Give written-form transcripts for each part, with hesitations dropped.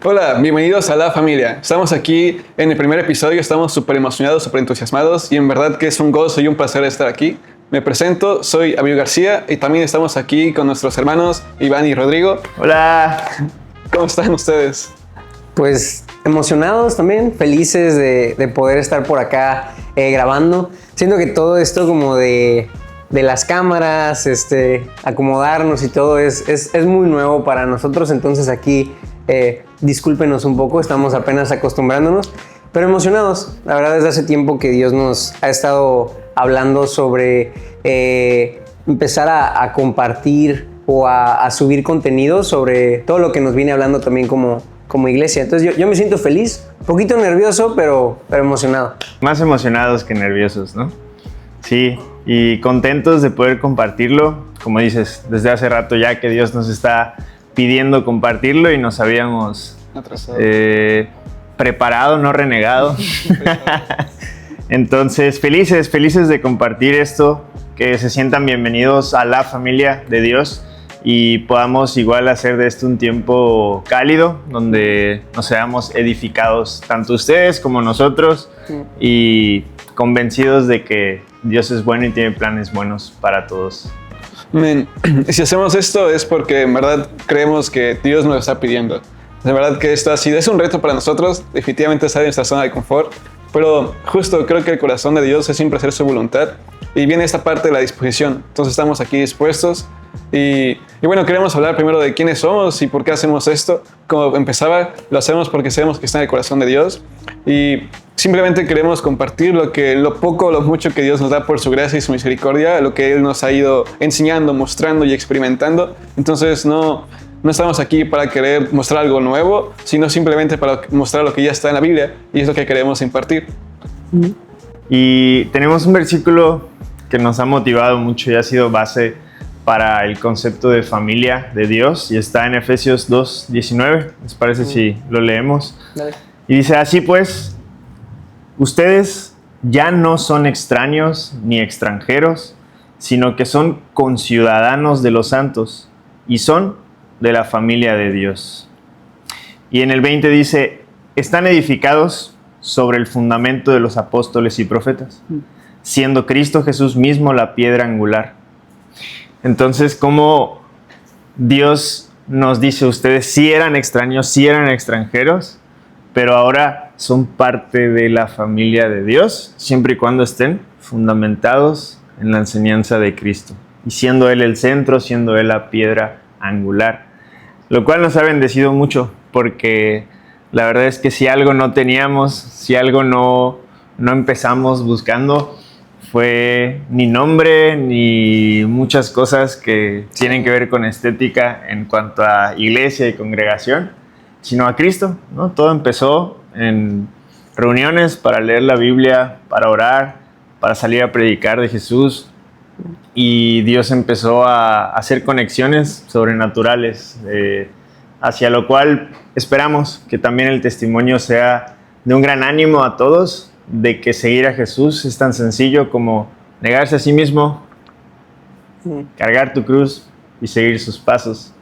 Hola, bienvenidos a La Familia. Estamos aquí en el primer episodio, estamos súper emocionados, súper entusiasmados y en verdad que es un gozo y un placer estar aquí. Me presento, soy Abiel García y también estamos aquí con nuestros hermanos Iván y Rodrigo. Hola. ¿Cómo están ustedes? Pues emocionados también, felices de poder estar por acá grabando. Siento que todo esto como de las cámaras, acomodarnos y todo es muy nuevo para nosotros, entonces aquí discúlpenos un poco, estamos apenas acostumbrándonos, pero emocionados. La verdad, desde hace tiempo que Dios nos ha estado hablando sobre empezar a compartir o a subir contenido sobre todo lo que nos viene hablando también como iglesia. Entonces yo me siento feliz, un poquito nervioso, pero emocionado. Más emocionados que nerviosos, ¿no? Sí, y contentos de poder compartirlo. Como dices, desde hace rato ya que Dios nos está pidiendo compartirlo y nos habíamos preparado, no renegado. Entonces, felices de compartir esto, que se sientan bienvenidos a la familia de Dios y podamos igual hacer de esto un tiempo cálido, donde nos seamos edificados, tanto ustedes como nosotros, y convencidos de que Dios es bueno y tiene planes buenos para todos. Men, si hacemos esto es porque en verdad creemos que Dios nos lo está pidiendo. De verdad que esto ha sido, es un reto para nosotros, definitivamente estar en nuestra zona de confort, pero justo creo que el corazón de Dios es siempre hacer su voluntad y viene esta parte de la disposición. Entonces estamos aquí dispuestos y bueno, queremos hablar primero de quiénes somos y por qué hacemos esto. Como empezaba, lo hacemos porque sabemos que está en el corazón de Dios y simplemente queremos compartir lo poco o lo mucho que Dios nos da por su gracia y su misericordia, lo que Él nos ha ido enseñando, mostrando y experimentando. Entonces no estamos aquí para querer mostrar algo nuevo, sino simplemente para mostrar lo que ya está en la Biblia y es lo que queremos impartir. Y tenemos un versículo que nos ha motivado mucho y ha sido base para el concepto de familia de Dios y está en Efesios 2:19. ¿Les parece si lo leemos? Dale. Y dice: así pues, ustedes ya no son extraños ni extranjeros, sino que son conciudadanos de los santos y son de la familia de Dios. Y en el 20 dice: están edificados sobre el fundamento de los apóstoles y profetas, siendo Cristo Jesús mismo la piedra angular. Entonces, ¿cómo Dios nos dice: ustedes sí eran extraños, sí eran extranjeros, pero ahora son parte de la familia de Dios, siempre y cuando estén fundamentados en la enseñanza de Cristo, y siendo Él el centro, siendo Él la piedra angular, lo cual nos ha bendecido mucho, porque la verdad es que si algo no teníamos, si algo no empezamos buscando, fue ni nombre, ni muchas cosas que tienen que ver con estética en cuanto a iglesia y congregación, sino a Cristo, ¿no? Todo empezó en reuniones para leer la Biblia, para orar, para salir a predicar de Jesús, y Dios empezó a hacer conexiones sobrenaturales, hacia lo cual esperamos que también el testimonio sea de un gran ánimo a todos, de que seguir a Jesús es tan sencillo como negarse a sí mismo, cargar tu cruz y seguir sus pasos.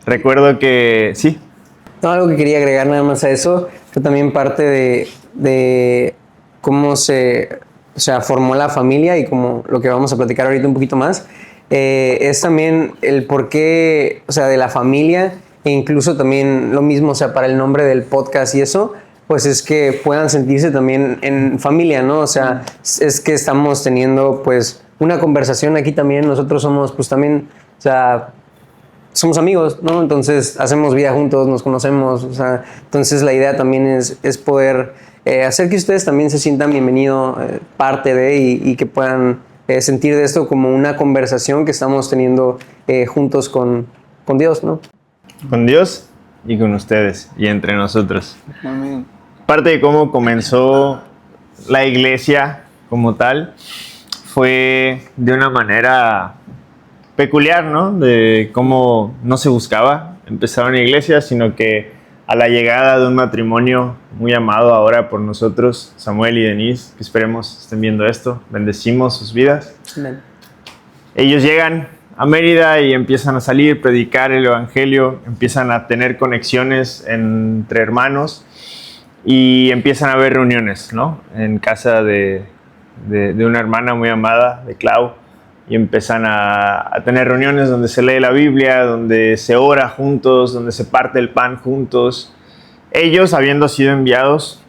Recuerdo que sí. No, algo que quería agregar nada más a eso, fue también parte de cómo se formó la familia y como lo que vamos a platicar ahorita un poquito más, es también el porqué, de la familia, e incluso también lo mismo, para el nombre del podcast y eso, pues es que puedan sentirse también en familia, ¿no? Es que estamos teniendo pues una conversación aquí también, nosotros somos pues también, somos amigos, ¿no? Entonces hacemos vida juntos, nos conocemos, entonces la idea también es poder hacer que ustedes también se sientan bienvenidos, parte de y que puedan sentir de esto como una conversación que estamos teniendo juntos con Dios, ¿no? Con Dios y con ustedes y entre nosotros. Amén. Parte de cómo comenzó la iglesia como tal fue de una manera peculiar, ¿no? De cómo no se buscaba empezar una iglesia, sino que a la llegada de un matrimonio muy amado ahora por nosotros, Samuel y Denise, que esperemos estén viendo esto, bendecimos sus vidas. Amén. Ellos llegan a Mérida y empiezan a salir, predicar el evangelio, empiezan a tener conexiones entre hermanos y empiezan a haber reuniones, ¿no? En casa de una hermana muy amada, de Clau, y empiezan a tener reuniones donde se lee la Biblia, donde se ora juntos, donde se parte el pan juntos. Ellos habiendo sido enviados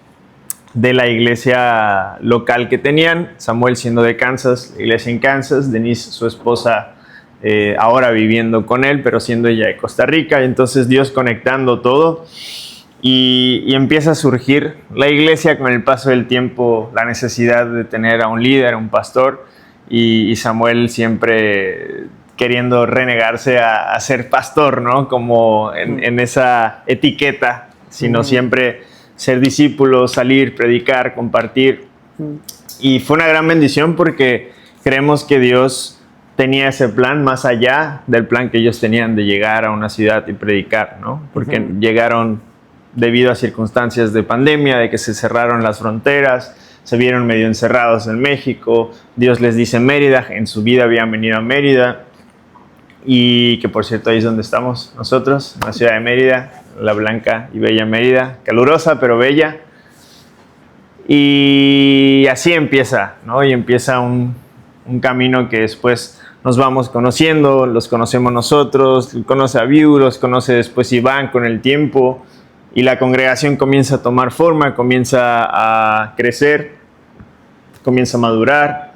de la iglesia local que tenían, Samuel siendo de Kansas, la iglesia en Kansas, Denise, su esposa, ahora viviendo con él, pero siendo ella de Costa Rica, y entonces Dios conectando todo, y empieza a surgir la iglesia con el paso del tiempo, la necesidad de tener a un líder, un pastor, y Samuel siempre queriendo renegarse a ser pastor, ¿no? Como en esa etiqueta, sino siempre ser discípulo, salir, predicar, compartir. Y fue una gran bendición porque creemos que Dios tenía ese plan más allá del plan que ellos tenían de llegar a una ciudad y predicar, ¿no? Porque llegaron debido a circunstancias de pandemia, de que se cerraron las fronteras, se vieron medio encerrados en México. Dios les dice Mérida, en su vida habían venido a Mérida, y que por cierto ahí es donde estamos nosotros, en la ciudad de Mérida, la blanca y bella Mérida, calurosa pero bella. Y así empieza, ¿no? Y empieza un camino que después nos vamos conociendo, los conocemos nosotros, conoce a Viu, los conoce después Iván con el tiempo, y la congregación comienza a tomar forma, comienza a crecer, comienza a madurar,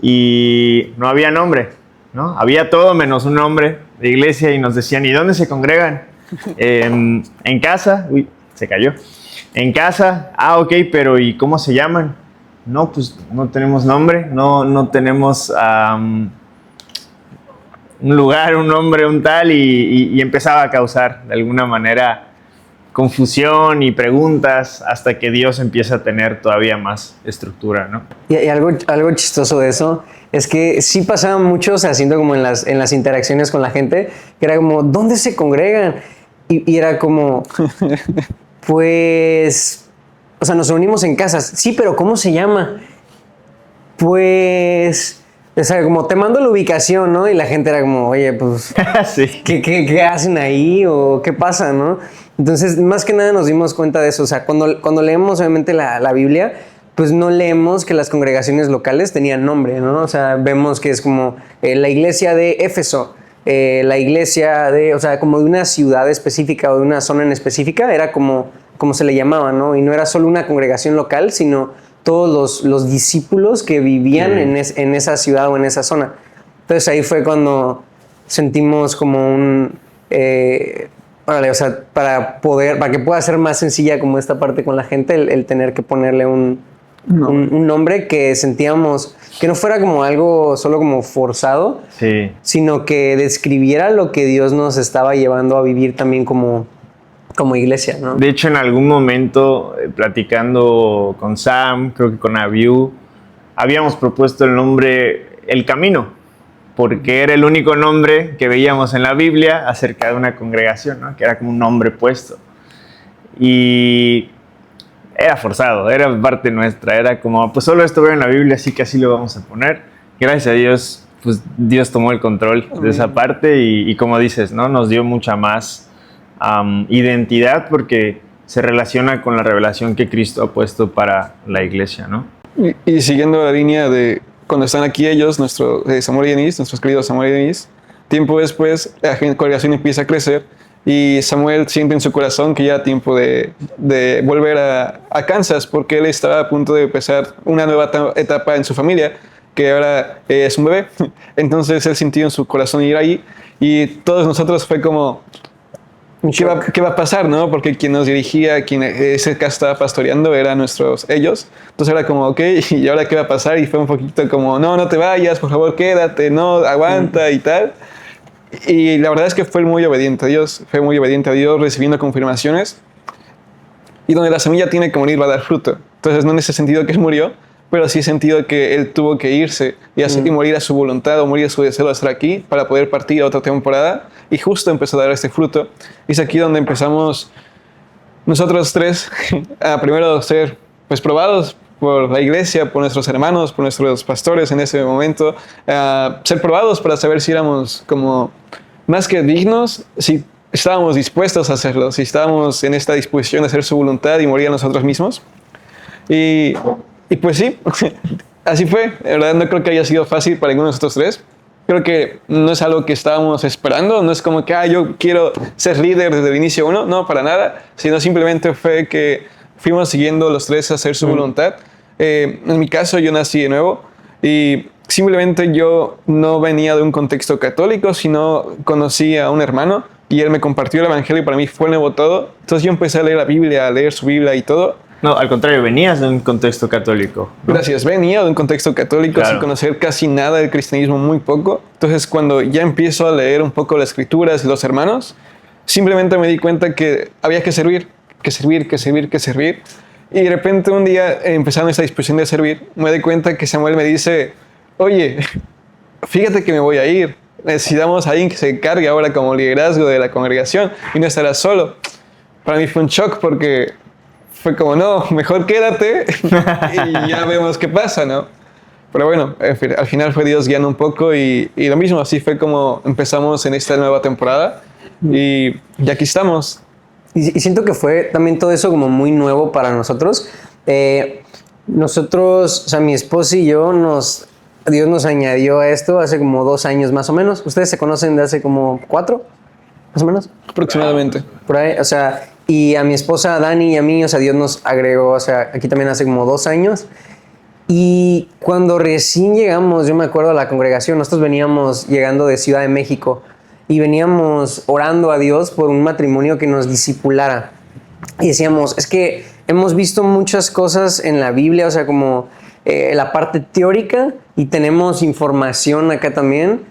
y no había nombre, ¿no? Había todo menos un nombre de iglesia, y nos decían, ¿y dónde se congregan? En casa. Uy, se cayó. En casa. Ok, pero ¿y cómo se llaman? No, pues no tenemos nombre, no tenemos un lugar, un nombre, un tal, y empezaba a causar de alguna manera confusión y preguntas hasta que Dios empieza a tener todavía más estructura, ¿no? Y algo chistoso de eso es que sí pasaba mucho, o sea, haciendo como en las interacciones con la gente, que era como, ¿dónde se congregan? Y era como, pues, o sea, nos reunimos en casas. Sí, pero ¿cómo se llama? Pues, o sea, como te mando la ubicación, ¿no? Y la gente era como, oye, pues, Sí. ¿qué hacen ahí? ¿O qué pasa, no? Entonces, más que nada nos dimos cuenta de eso. O sea, cuando leemos obviamente la Biblia, pues no leemos que las congregaciones locales tenían nombre, ¿no? O sea, vemos que es como la iglesia de Éfeso, la iglesia de, o sea, como de una ciudad específica o de una zona en específica, era como se le llamaba, ¿no? Y no era solo una congregación local, sino todos los discípulos que vivían en esa ciudad o en esa zona. Entonces ahí fue cuando sentimos como o sea, para que pueda ser más sencilla como esta parte con la gente, el tener que ponerle un nombre que sentíamos que no fuera como algo solo como forzado, Sí. sino que describiera lo que Dios nos estaba llevando a vivir también como iglesia, ¿no? De hecho, en algún momento, platicando con Sam, creo que con Abiu, habíamos propuesto el nombre El Camino, porque era el único nombre que veíamos en la Biblia acerca de una congregación, ¿no? Que era como un nombre puesto. Y era forzado, era parte nuestra, era como, pues solo esto veo en la Biblia, así que así lo vamos a poner. Gracias a Dios, pues Dios tomó el control de esa parte y como dices, ¿no? Nos dio mucha más identidad porque se relaciona con la revelación que Cristo ha puesto para la iglesia, ¿no? Y siguiendo la línea de cuando están aquí ellos, Samuel y Denise, nuestros queridos Samuel y Denise, tiempo después la congregación empieza a crecer y Samuel siente en su corazón que ya era tiempo de volver a Kansas porque él estaba a punto de empezar una nueva etapa en su familia, que ahora es un bebé. Entonces él sintió en su corazón ir ahí y todos nosotros fue como, ¿qué va a pasar, no? Porque quien nos dirigía, quien ese caso estaba pastoreando, eran ellos. Entonces era como, ok, ¿y ahora qué va a pasar? Y fue un poquito como, no te vayas, por favor, quédate, no, aguanta y tal. Y la verdad es que fue muy obediente a Dios, recibiendo confirmaciones. Y donde la semilla tiene que morir va a dar fruto. Entonces no en ese sentido que él murió, pero sí sentido que él tuvo que irse y morir a su voluntad o morir a su deseo de estar aquí para poder partir a otra temporada. Y justo empezó a dar este fruto. Y es aquí donde empezamos nosotros tres a primero ser pues probados por la iglesia, por nuestros hermanos, por nuestros pastores en ese momento, ser probados para saber si éramos como más que dignos, si estábamos dispuestos a hacerlo, si estábamos en esta disposición de hacer su voluntad y morir a nosotros mismos. Y pues sí, así fue. En verdad no creo que haya sido fácil para ninguno de nosotros tres. Creo que no es algo que estábamos esperando, no es como que yo quiero ser líder desde el inicio uno, no, para nada, sino simplemente fue que fuimos siguiendo los tres a hacer su voluntad. En mi caso yo nací de nuevo y simplemente yo no venía de un contexto católico, sino conocí a un hermano y él me compartió el evangelio y para mí fue nuevo todo. Entonces yo empecé a leer la Biblia, a leer su Biblia y todo. No, al contrario, venías de un contexto católico, ¿no? Gracias, venía de un contexto católico, Claro. sin conocer casi nada del cristianismo, muy poco. Entonces cuando ya empiezo a leer un poco las escrituras y los hermanos, simplemente me di cuenta que había que servir. Y de repente un día, empezando esta disposición de servir, me di cuenta que Samuel me dice, oye, fíjate que me voy a ir. Necesitamos a alguien que se cargue ahora como liderazgo de la congregación y no estarás solo. Para mí fue un shock porque fue como, no, mejor quédate y ya vemos qué pasa, ¿no? Pero bueno, al final fue Dios guiando un poco y lo mismo, así fue como empezamos en esta nueva temporada y aquí estamos. Y siento que fue también todo eso como muy nuevo para nosotros. Nosotros, o sea, mi esposa y yo, Dios nos añadió a esto hace como 2 años más o menos. ¿Ustedes se conocen de hace como 4, más o menos? Aproximadamente. Por ahí, o sea, y a mi esposa Dani y a mí, o sea, Dios nos agregó, o sea, aquí también hace como 2 años. Y cuando recién llegamos, yo me acuerdo a la congregación, nosotros veníamos llegando de Ciudad de México y veníamos orando a Dios por un matrimonio que nos discipulara. Y decíamos, es que hemos visto muchas cosas en la Biblia, o sea, como la parte teórica y tenemos información acá también,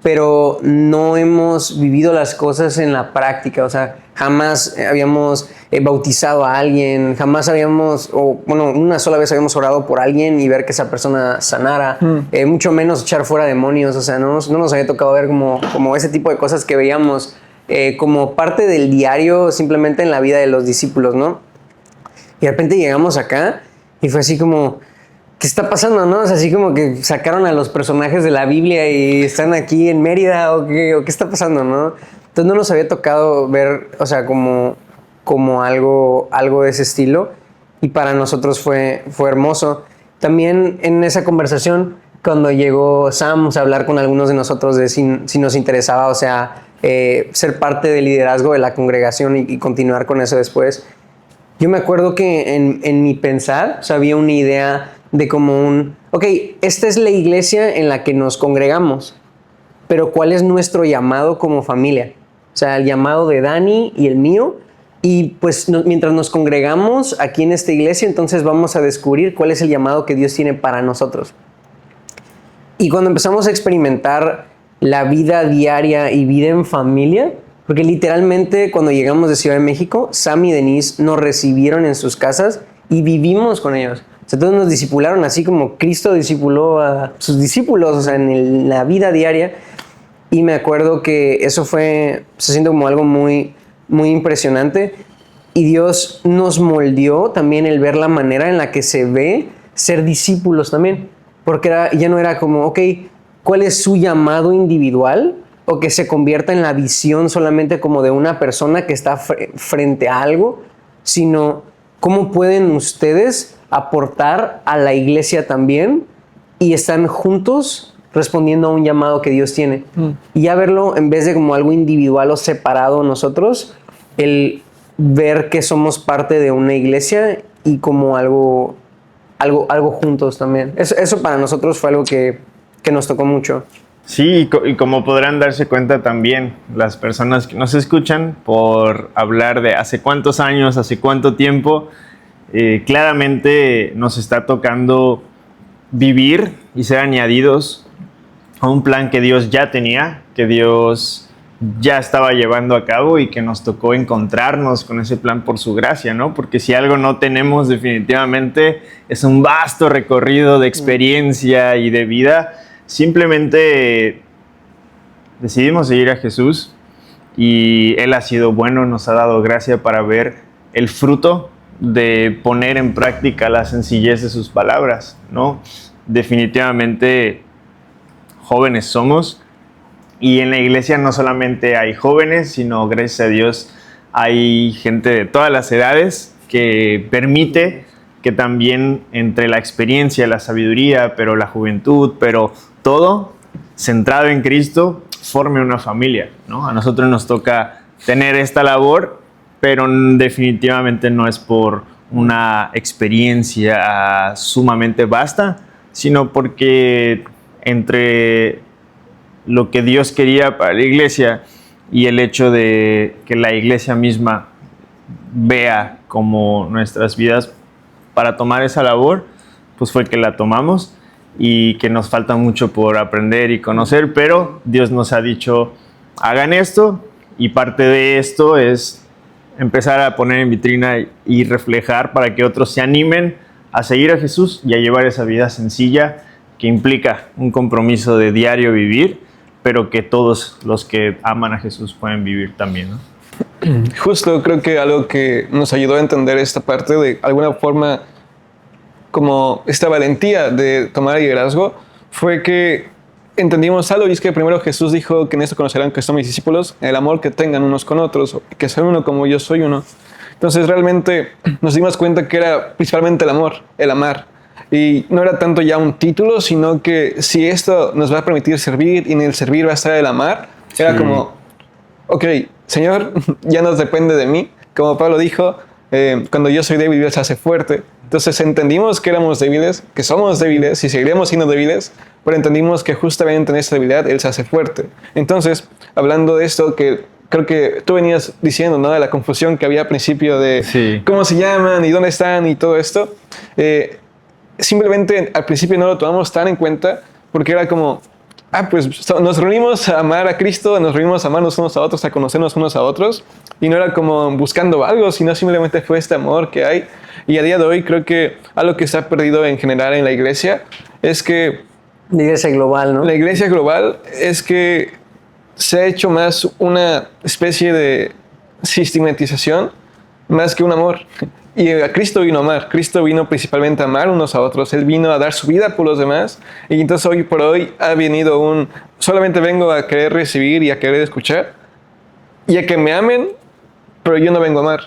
pero no hemos vivido las cosas en la práctica, o sea, jamás habíamos bautizado a alguien, jamás habíamos, o bueno, una sola vez habíamos orado por alguien y ver que esa persona sanara, mucho menos echar fuera demonios, o sea, no nos había tocado ver como ese tipo de cosas que veíamos como parte del diario simplemente en la vida de los discípulos, ¿no? Y de repente llegamos acá y fue así como, ¿qué está pasando, no? O sea, así como que sacaron a los personajes de la Biblia y están aquí en Mérida o qué está pasando, ¿no? Entonces no nos había tocado ver, o sea, como algo de ese estilo y para nosotros fue hermoso. También en esa conversación, cuando llegó Sam, o sea, a hablar con algunos de nosotros de si nos interesaba, o sea, ser parte del liderazgo de la congregación y continuar con eso después. Yo me acuerdo que en mi pensar, o sea, había una idea de como esta es la iglesia en la que nos congregamos, pero ¿cuál es nuestro llamado como familia? O sea, el llamado de Dani y el mío, y pues mientras nos congregamos aquí en esta iglesia, entonces vamos a descubrir cuál es el llamado que Dios tiene para nosotros. Y cuando empezamos a experimentar la vida diaria y vida en familia, porque literalmente cuando llegamos de Ciudad de México, Sam y Denise nos recibieron en sus casas y vivimos con ellos. O sea, todos nos discipularon así como Cristo discipuló a sus discípulos, o sea, en la vida diaria. Y me acuerdo que eso se siente como algo muy, muy impresionante. Y Dios nos moldeó también el ver la manera en la que se ve ser discípulos también. Porque ya no era como, ¿cuál es su llamado individual? O que se convierta en la visión solamente como de una persona que está frente a algo, sino cómo pueden ustedes aportar a la iglesia también y están juntos respondiendo a un llamado que Dios tiene. Y ya verlo en vez de como algo individual o separado nosotros, el ver que somos parte de una iglesia y como algo juntos también. Eso para nosotros fue algo que nos tocó mucho. Sí, y como podrán darse cuenta también las personas que nos escuchan por hablar de hace cuántos años, hace cuánto tiempo, claramente nos está tocando vivir y ser añadidos a un plan que Dios ya tenía, que Dios ya estaba llevando a cabo y que nos tocó encontrarnos con ese plan por su gracia, ¿no? Porque si algo no tenemos definitivamente es un vasto recorrido de experiencia y de vida. Simplemente decidimos seguir a Jesús y Él ha sido bueno, nos ha dado gracia para ver el fruto de poner en práctica la sencillez de sus palabras, ¿no? Definitivamente jóvenes somos, y en la iglesia no solamente hay jóvenes, sino gracias a Dios hay gente de todas las edades que permite que también entre la experiencia, la sabiduría, pero la juventud, pero todo centrado en Cristo, forme una familia, ¿no? A nosotros nos toca tener esta labor, pero definitivamente no es por una experiencia sumamente vasta, sino porque entre lo que Dios quería para la iglesia y el hecho de que la iglesia misma vea como nuestras vidas para tomar esa labor, pues fue que la tomamos, y que nos falta mucho por aprender y conocer, pero Dios nos ha dicho, hagan esto, y parte de esto es empezar a poner en vitrina y reflejar para que otros se animen a seguir a Jesús y a llevar esa vida sencilla que implica un compromiso de diario vivir, pero que todos los que aman a Jesús pueden vivir también, ¿no? Justo creo que algo que nos ayudó a entender esta parte de alguna forma, como esta valentía de tomar liderazgo, fue que entendimos algo, y es que primero Jesús dijo que en esto conocerán que son mis discípulos, el amor que tengan unos con otros, que sean uno como yo soy uno. Entonces realmente nos dimos cuenta que era principalmente el amor, el amar. Y no era tanto ya un título, sino que si esto nos va a permitir servir y en el servir va a estar el amar, era como, ok, Señor, ya no depende de mí. Como Pablo dijo, cuando yo soy débil, Dios se hace fuerte. Entonces entendimos que éramos débiles, que somos débiles y seguiremos siendo débiles, pero entendimos que justamente en esta debilidad Él se hace fuerte. Entonces, hablando de esto, que creo que tú venías diciendo, ¿no? De la confusión que había al principio de cómo se llaman y dónde están y todo esto. Simplemente al principio no lo tomamos tan en cuenta porque era como, pues nos reunimos a amar a Cristo, nos reunimos a amarnos unos a otros, a conocernos unos a otros, y no era como buscando algo, sino simplemente fue este amor que hay. Y a día de hoy creo que algo que se ha perdido en general en la iglesia es que... La iglesia global, ¿no? La iglesia global es que se ha hecho más una especie de sistematización más que un amor. Y a Cristo vino a amar. Cristo vino principalmente a amar unos a otros. Él vino a dar su vida por los demás. Y entonces hoy por hoy ha venido solamente vengo a querer recibir y a querer escuchar. Y a que me amen, pero yo no vengo a amar.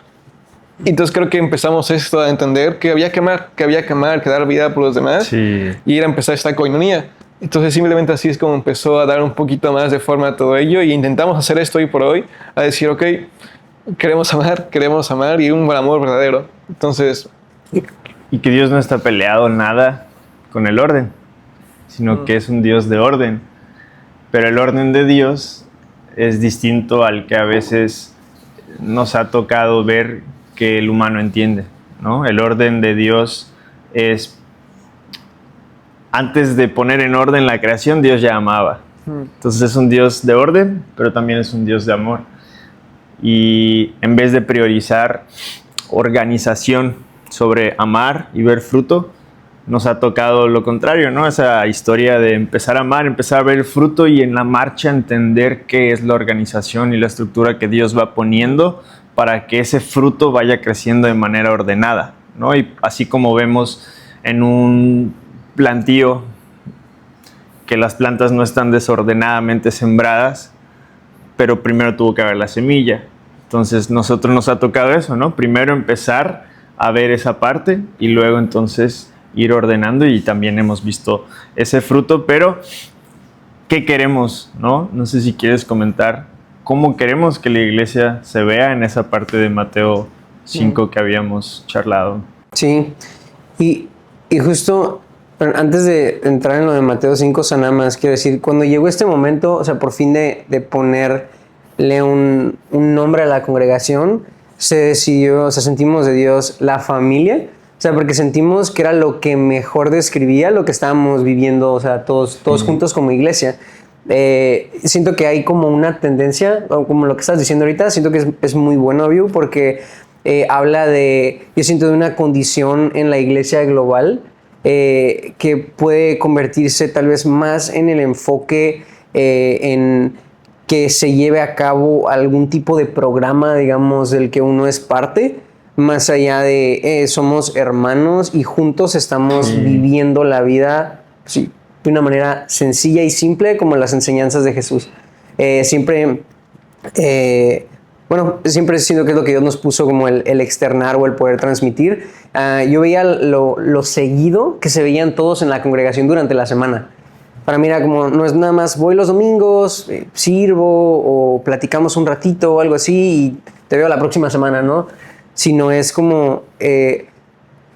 Y entonces creo que empezamos esto a entender que había que amar, que dar vida por los demás. Sí. Y era empezar esta coinonía. Entonces simplemente así es como empezó a dar un poquito más de forma a todo ello. Y intentamos hacer esto hoy por hoy. A decir, ok, queremos amar y un amor verdadero. Entonces... Y que Dios no está peleado nada con el orden, sino que es un Dios de orden. Pero el orden de Dios es distinto al que a veces nos ha tocado ver que el humano entiende, ¿no? El orden de Dios es, antes de poner en orden la creación, Dios ya amaba. Entonces es un Dios de orden, pero también es un Dios de amor. Y en vez de priorizar organización sobre amar y ver fruto, nos ha tocado lo contrario, ¿no? Esa historia de empezar a amar, empezar a ver el fruto y en la marcha entender qué es la organización y la estructura que Dios va poniendo para que ese fruto vaya creciendo de manera ordenada, ¿no? Y así como vemos en un plantío que las plantas no están desordenadamente sembradas, pero primero tuvo que haber la semilla. Entonces nosotros nos ha tocado eso, ¿no? Primero empezar a ver esa parte y luego entonces ir ordenando, y también hemos visto ese fruto. Pero ¿qué queremos, no? No sé si quieres comentar cómo queremos que la iglesia se vea en esa parte de Mateo 5 que habíamos charlado. Sí, y justo antes de entrar en lo de Mateo 5, nada más quiero decir, cuando llegó este momento, o sea, por fin de ponerle un nombre a la congregación, se decidió, o sea, sentimos de Dios la familia, o sea, porque sentimos que era lo que mejor describía lo que estábamos viviendo, o sea, todos juntos como iglesia. Siento que hay como una tendencia, como lo que estás diciendo ahorita, siento que es muy bueno, View, porque habla yo siento de una condición en la iglesia global que puede convertirse tal vez más en el enfoque en que se lleve a cabo algún tipo de programa, digamos, del que uno es parte, más allá de somos hermanos y juntos estamos viviendo la vida sí, de una manera sencilla y simple como las enseñanzas de Jesús. Siempre siento que es lo que Dios nos puso como el externar o el poder transmitir. Yo veía lo seguido que se veían todos en la congregación durante la semana. Para mí era como, no es nada más voy los domingos, sirvo o platicamos un ratito o algo así y te veo la próxima semana, ¿no? Sino es como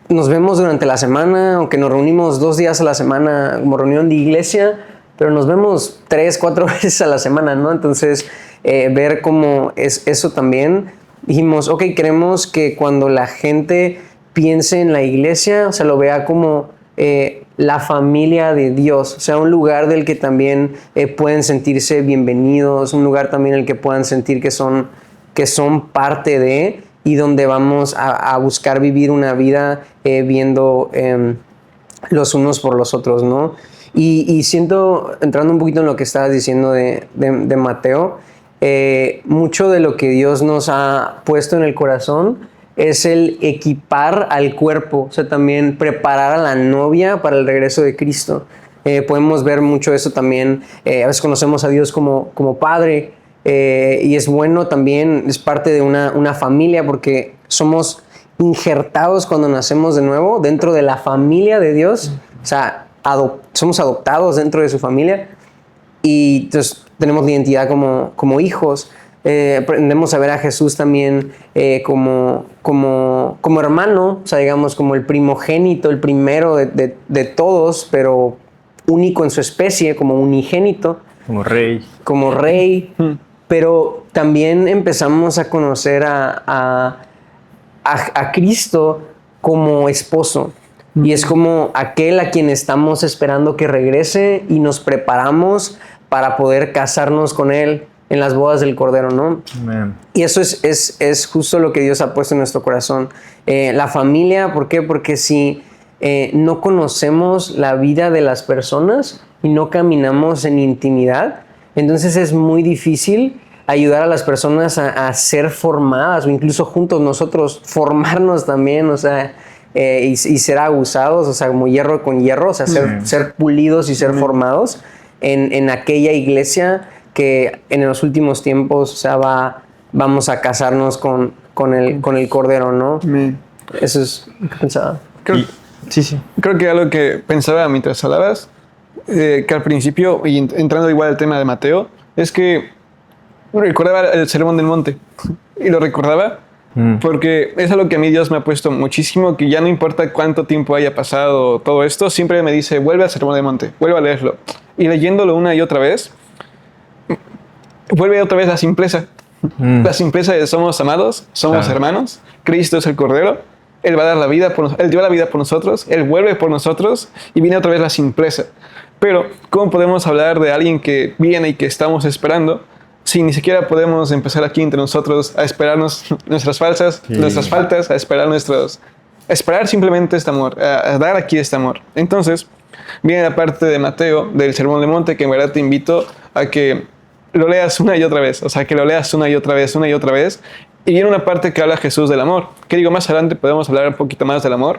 nos vemos durante la semana, aunque nos reunimos 2 días a la semana como reunión de iglesia, pero nos vemos 3, 4 veces a la semana, ¿no? Entonces, ver cómo es eso también, dijimos, ok, queremos que cuando la gente piense en la iglesia, o sea, lo vea como la familia de Dios, o sea, un lugar del que también pueden sentirse bienvenidos, un lugar también en el que puedan sentir que son parte de, y donde vamos a buscar vivir una vida viendo los unos por los otros, ¿no? Y siento, entrando un poquito en lo que estabas diciendo de Mateo, mucho de lo que Dios nos ha puesto en el corazón es el equipar al cuerpo, o sea, también preparar a la novia para el regreso de Cristo. Podemos ver mucho eso también, a veces conocemos a Dios como Padre, y es bueno también, es parte de una familia porque somos injertados cuando nacemos de nuevo dentro de la familia de Dios, o sea, somos adoptados dentro de su familia y entonces tenemos la identidad como hijos. Aprendemos a ver a Jesús también como hermano, o sea, digamos como el primogénito, el primero de todos, pero único en su especie, como unigénito. Como rey. Pero también empezamos a conocer a Cristo como esposo. Y es como aquel a quien estamos esperando que regrese y nos preparamos para poder casarnos con Él en las bodas del Cordero, ¿no? Amen. Y eso es justo lo que Dios ha puesto en nuestro corazón. La familia, ¿por qué? Porque si no conocemos la vida de las personas y no caminamos en intimidad, entonces es muy difícil ayudar a las personas a ser formadas o incluso juntos nosotros formarnos también, o sea, y ser abusados, o sea, como hierro con hierro, o sea, ser pulidos y ser formados en aquella iglesia que en los últimos tiempos, o sea, vamos a casarnos con el Cordero, ¿no? Eso es pensado. Creo que algo que pensaba mientras hablabas, que al principio, y entrando igual al tema de Mateo, es que recordaba el Sermón del Monte. Y lo recordaba porque es algo que a mí Dios me ha puesto muchísimo, que ya no importa cuánto tiempo haya pasado todo esto, siempre me dice, vuelve al Sermón del Monte, vuelve a leerlo. Y leyéndolo una y otra vez, vuelve otra vez la simpleza. La simpleza de somos amados, somos hermanos, Cristo es el Cordero, Él va a dar la vida por nosotros, Él dio la vida por nosotros, Él vuelve por nosotros y viene otra vez la simpleza. Pero, ¿cómo podemos hablar de alguien que viene y que estamos esperando si ni siquiera podemos empezar aquí entre nosotros a esperarnos nuestras faltas, a esperar simplemente este amor, a dar aquí este amor? Entonces, viene la parte de Mateo, del Sermón del Monte, que en verdad te invito a que lo leas una y otra vez, o sea, que lo leas una y otra vez, y viene una parte que habla Jesús del amor, que digo, más adelante podemos hablar un poquito más del amor,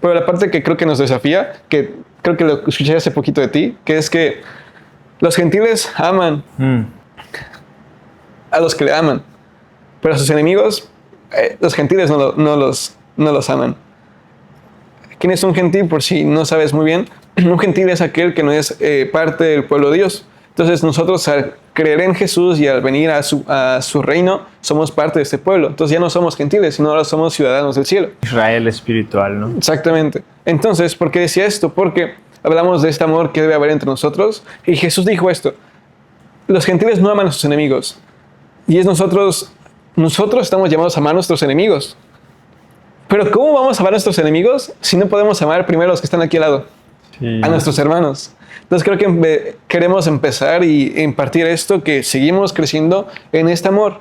pero la parte que creo que nos desafía, que creo que lo escuché hace poquito de ti, que es que los gentiles aman a los que le aman, pero a sus enemigos, los gentiles no los aman. ¿Quién es un gentil? Por si no sabes muy bien, un gentil es aquel que no es parte del pueblo de Dios. Entonces nosotros al creer en Jesús y al venir a su reino, somos parte de este pueblo. Entonces ya no somos gentiles, sino ahora somos ciudadanos del cielo. Israel espiritual, ¿no? Exactamente. Entonces, ¿por qué decía esto? Porque hablamos de este amor que debe haber entre nosotros. Y Jesús dijo esto: los gentiles no aman a sus enemigos. Y es nosotros estamos llamados a amar a nuestros enemigos. Pero ¿cómo vamos a amar a nuestros enemigos si no podemos amar primero a los que están aquí al lado? A nuestros hermanos. Entonces creo que queremos empezar y impartir esto, que seguimos creciendo en este amor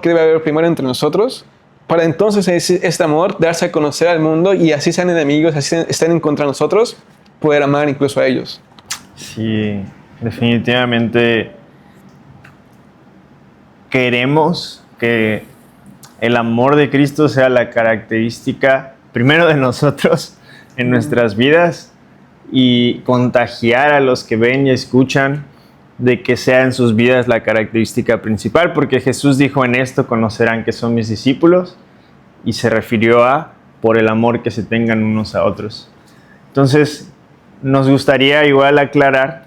que debe haber primero entre nosotros, para entonces este amor darse a conocer al mundo y así sean enemigos, así estén en contra de nosotros, poder amar incluso a ellos. Sí, definitivamente queremos que el amor de Cristo sea la característica primero de nosotros en nuestras vidas y contagiar a los que ven y escuchan de que sea en sus vidas la característica principal, porque Jesús dijo: en esto conocerán que son mis discípulos, y se refirió a por el amor que se tengan unos a otros. Entonces, nos gustaría igual aclarar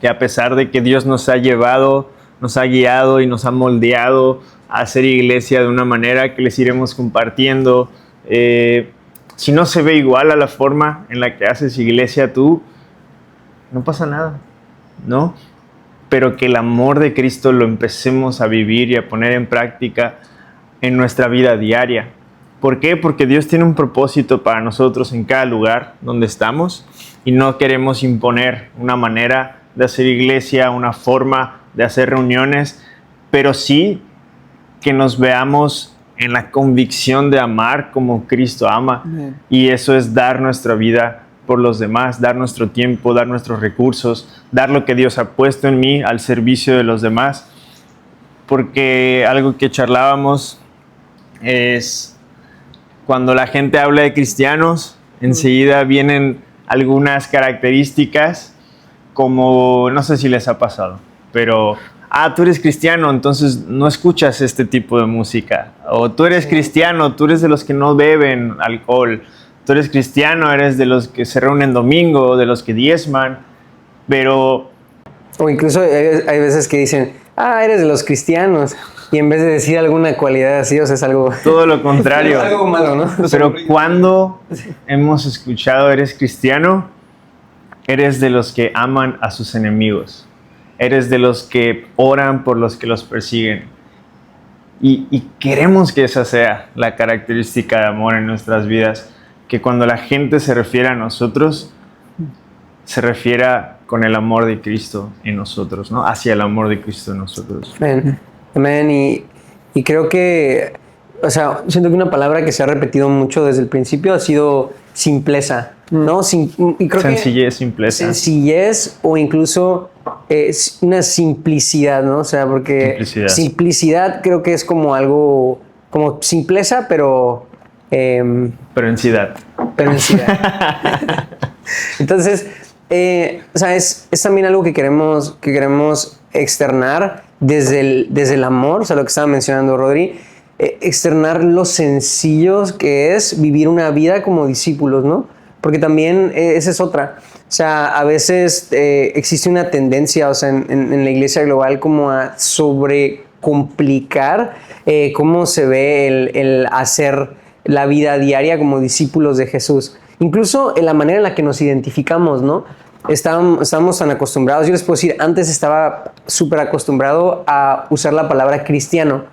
que a pesar de que Dios nos ha llevado, nos ha guiado y nos ha moldeado a hacer iglesia de una manera que les iremos compartiendo, si no se ve igual a la forma en la que haces iglesia tú, no pasa nada, ¿no? Pero que el amor de Cristo lo empecemos a vivir y a poner en práctica en nuestra vida diaria. ¿Por qué? Porque Dios tiene un propósito para nosotros en cada lugar donde estamos y no queremos imponer una manera de hacer iglesia, una forma de hacer reuniones, pero sí que nos veamos en la convicción de amar como Cristo ama. Bien. Y eso es dar nuestra vida por los demás, dar nuestro tiempo, dar nuestros recursos, dar lo que Dios ha puesto en mí al servicio de los demás. Porque algo que charlábamos es cuando la gente habla de cristianos, enseguida vienen algunas características como, no sé si les ha pasado, pero tú eres cristiano, entonces no escuchas este tipo de música, o tú eres cristiano, tú eres de los que no beben alcohol, tú eres cristiano, eres de los que se reúnen domingo, de los que diezman, pero... O incluso hay veces que dicen, eres de los cristianos, y en vez de decir alguna cualidad así, o sea, es algo... Todo lo contrario. Es algo malo, ¿no? Pero cuando hemos escuchado eres cristiano, eres de los que aman a sus enemigos, eres de los que oran por los que los persiguen. Y queremos que esa sea la característica de amor en nuestras vidas, que cuando la gente se refiere a nosotros, se refiera con el amor de Cristo en nosotros, ¿no? Hacia el amor de Cristo en nosotros. Amén. Amén. Y creo que, o sea, siento que una palabra que se ha repetido mucho desde el principio ha sido simpleza, ¿no? Y creo sencillez, simpleza. Sencillez o incluso una simplicidad, ¿no? O sea, porque simplicidad creo que es como algo, como simpleza, pero... pero en ciudad. Pero en ciudad. Entonces, o sea, es también algo que queremos externar desde el amor, o sea, lo que estaba mencionando Rodri, externar lo sencillos que es vivir una vida como discípulos, ¿no? Porque también esa es otra. O sea, a veces existe una tendencia, o sea, en la iglesia global como a sobrecomplicar cómo se ve el hacer la vida diaria como discípulos de Jesús. Incluso en la manera en la que nos identificamos, ¿no? Estábamos tan acostumbrados, yo les puedo decir, antes estaba súper acostumbrado a usar la palabra cristiano.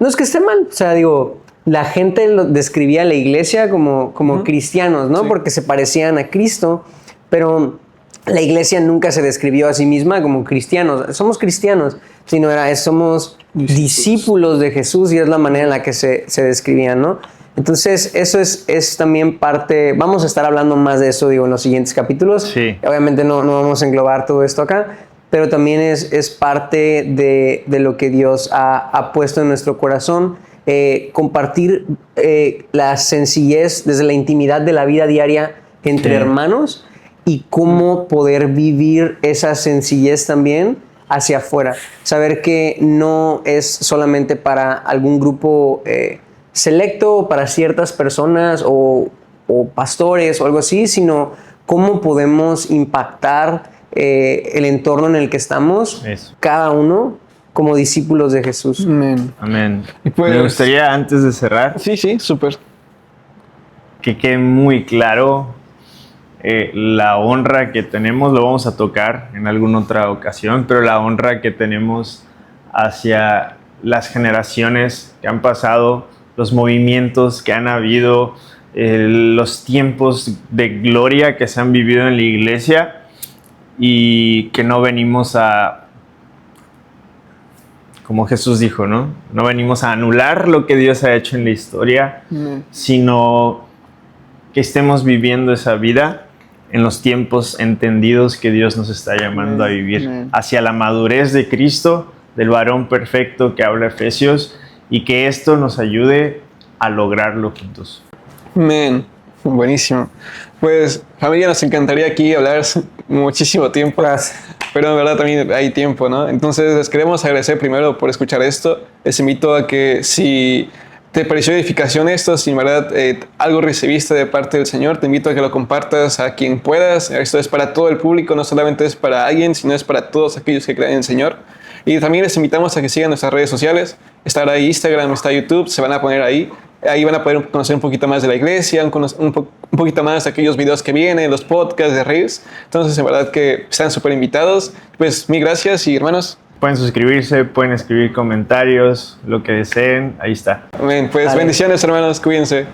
No es que esté mal, o sea, digo, la gente describía a la iglesia como cristianos, ¿no? Sí. Porque se parecían a Cristo, pero la iglesia nunca se describió a sí misma como cristianos. Somos cristianos, sino somos discípulos de Jesús y es la manera en la que se describían, ¿no? Entonces, eso es también parte... Vamos a estar hablando más de eso, digo, en los siguientes capítulos. Sí. Obviamente no vamos a englobar todo esto acá, pero también es parte de lo que Dios ha puesto en nuestro corazón. Compartir la sencillez desde la intimidad de la vida diaria entre hermanos y cómo poder vivir esa sencillez también hacia afuera. Saber que no es solamente para algún grupo selecto, para ciertas personas o pastores o algo así, sino cómo podemos impactar el entorno en el que estamos, cada uno como discípulos de Jesús. Amén. Amén. Me gustaría, antes de cerrar, sí, súper, que quede muy claro la honra que tenemos, lo vamos a tocar en alguna otra ocasión, pero la honra que tenemos hacia las generaciones que han pasado, los movimientos que han habido, los tiempos de gloria que se han vivido en la iglesia, y que no venimos a, como Jesús dijo, ¿no? No venimos a anular lo que Dios ha hecho en la historia, sino que estemos viviendo esa vida en los tiempos entendidos que Dios nos está llamando a vivir, hacia la madurez de Cristo, del varón perfecto que habla Efesios, y que esto nos ayude a lograrlo juntos. Men, buenísimo. Pues, familia, nos encantaría aquí hablar muchísimo tiempo. Gracias. Pero en verdad también hay tiempo, ¿no? Entonces les queremos agradecer primero por escuchar esto. Les invito a que si te pareció edificación esto, si en verdad algo recibiste de parte del Señor, te invito a que lo compartas a quien puedas. Esto es para todo el público, no solamente es para alguien, sino es para todos aquellos que creen en el Señor. Y también les invitamos a que sigan nuestras redes sociales. Está ahí Instagram, está YouTube, se van a poner ahí. Ahí van a poder conocer un poquito más de la iglesia, un poquito más de aquellos videos que vienen, los podcasts de Reels. Entonces, en verdad que están súper invitados. Pues, mil gracias y hermanos. Pueden suscribirse, pueden escribir comentarios, lo que deseen, ahí está. Amén. Pues, Dale. bendiciones, hermanos. Cuídense.